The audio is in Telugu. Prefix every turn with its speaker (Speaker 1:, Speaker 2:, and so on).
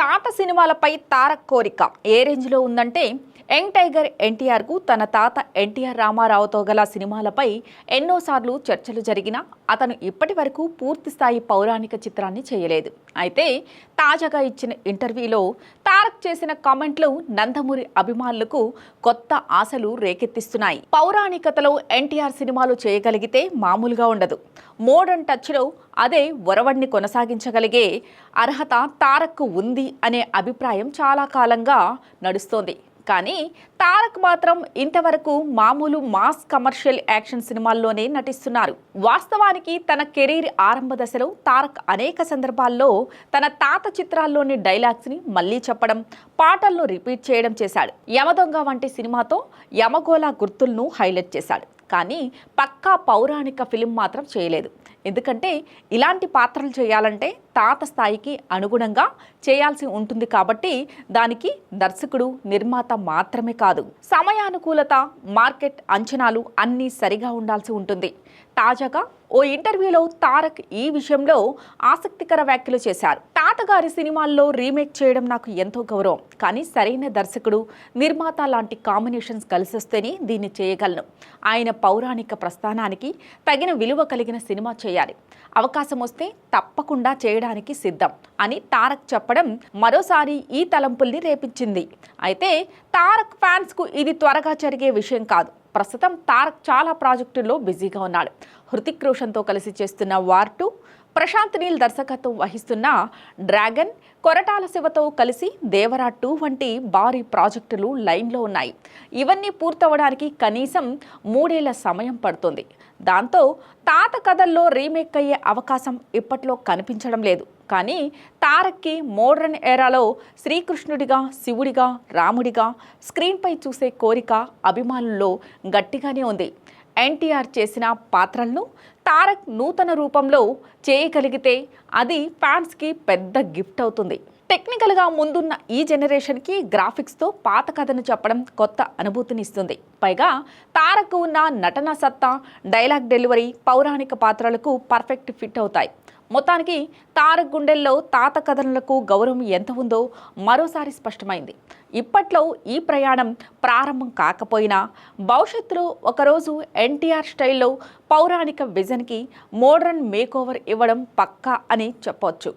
Speaker 1: తాత సినిమాలపై తారక్ కోరిక ఏ రేంజ్లో ఉందంటే యంగ్ టైగర్ ఎన్టీఆర్కు తన తాత ఎన్టీఆర్ రామారావుతో గల సినిమాలపై ఎన్నోసార్లు చర్చలు జరిగినా అతను ఇప్పటి వరకు పూర్తిస్థాయి పౌరాణిక చిత్రాన్ని చేయలేదు. అయితే తాజాగా ఇచ్చిన ఇంటర్వ్యూలో తారక్ చేసిన కామెంట్లు నందమూరి అభిమానులకు కొత్త ఆశలు రేకెత్తిస్తున్నాయి. పౌరాణికతలో ఎన్టీఆర్ సినిమాలు చేయగలిగితే మామూలుగా ఉండదు. మోడర్న్ టచ్లో అదే ఒరవడిని కొనసాగించగలిగే అర్హత తారక్కు ఉంది అనే అభిప్రాయం చాలా కాలంగా నడుస్తోంది. కానీ తారక్ మాత్రం ఇంతవరకు మామూలు మాస్ కమర్షియల్ యాక్షన్ సినిమాల్లోనే నటిస్తున్నారు. వాస్తవానికి తన కెరీర్ ఆరంభ దశలో తారక్ అనేక సందర్భాల్లో తన తాత చిత్రాల్లోని డైలాగ్స్ని మళ్లీ చెప్పడం, పాటలను రిపీట్ చేయడం చేశాడు. యమదొంగ వంటి సినిమాతో యమగోళ గుర్తులను హైలైట్ చేశాడు. కానీ పక్కా పౌరాణిక ఫిలిం మాత్రం చేయలేదు. ఎందుకంటే ఇలాంటి పాత్రలు చేయాలంటే తాత స్థాయికి అనుగుణంగా చేయాల్సి ఉంటుంది. కాబట్టి దానికి దర్శకుడు, నిర్మాత మాత్రమే కాదు, సమయానుకూలత, మార్కెట్ అంచనాలు అన్నీ సరిగా ఉండాల్సి ఉంటుంది. తాజాగా ఓ ఇంటర్వ్యూలో తారక్ ఈ విషయంలో ఆసక్తికర వ్యాఖ్యలు చేశారు. తాతగారి సినిమాల్లో రీమేక్ చేయడం నాకు ఎంతో గౌరవం, కానీ సరైన దర్శకుడు, నిర్మాత లాంటి కాంబినేషన్స్ కలిసొస్తేనే దీన్ని చేయగలను. ఆయన పౌరాణిక ప్రస్థానానికి తగిన విలువ కలిగిన సినిమా చేయాలి. అవకాశం వస్తే తప్పకుండా చేయడానికి సిద్ధం అని తారక్ చెప్పడం మరోసారి ఈ తలంపుల్ని రేపించింది. అయితే తారక్ ఫ్యాన్స్కు ఇది త్వరగా జరిగే విషయం కాదు. ప్రస్తుతం తారక్ చాలా ప్రాజెక్టుల్లో బిజీగా ఉన్నాడు. హృతిక్ రోషన్తో కలిసి చేస్తున్న వార్ 2, ప్రశాంత్ నీల్ దర్శకత్వం వహిస్తున్న డ్రాగన్, కొరటాల శివతో కలిసి దేవరా 2 వంటి భారీ ప్రాజెక్టులు లైన్లో ఉన్నాయి. ఇవన్నీ పూర్తవడానికి కనీసం 3 ఏళ్ల సమయం పడుతుంది. దాంతో తాత కథల్లో రీమేక్ అయ్యే అవకాశం ఇప్పట్లో కనిపించడం లేదు. కానీ తారక్కి మోడ్రన్ ఎరాలో శ్రీకృష్ణుడిగా, శివుడిగా, రాముడిగా స్క్రీన్పై చూసే కోరిక అభిమానుల్లో గట్టిగానే ఉంది. ఎన్టీఆర్ చేసిన పాత్రలను తారక్ నూతన రూపంలో చేయగలిగితే అది ఫ్యాన్స్కి పెద్ద గిఫ్ట్ అవుతుంది. టెక్నికల్గా ముందున్న ఈ జనరేషన్కి గ్రాఫిక్స్తో పాత కథను చెప్పడం కొత్త అనుభూతినిస్తుంది. పైగా తారక్ ఉన్న నటన సత్తా, డైలాగ్ డెలివరీ పౌరాణిక పాత్రలకు పర్ఫెక్ట్ ఫిట్ అవుతాయి. మొత్తానికి తారక్ గుండెల్లో తాత కథనలకు గౌరవం ఎంత ఉందో మరోసారి స్పష్టమైంది. ఇప్పట్లో ఈ ప్రయాణం ప్రారంభం కాకపోయినా భవిష్యత్తులో ఒకరోజు ఎన్టీఆర్ స్టైల్లో పౌరాణిక విజన్కి మోడ్రన్ మేకోవర్ ఇవ్వడం పక్కా అని చెప్పొచ్చు.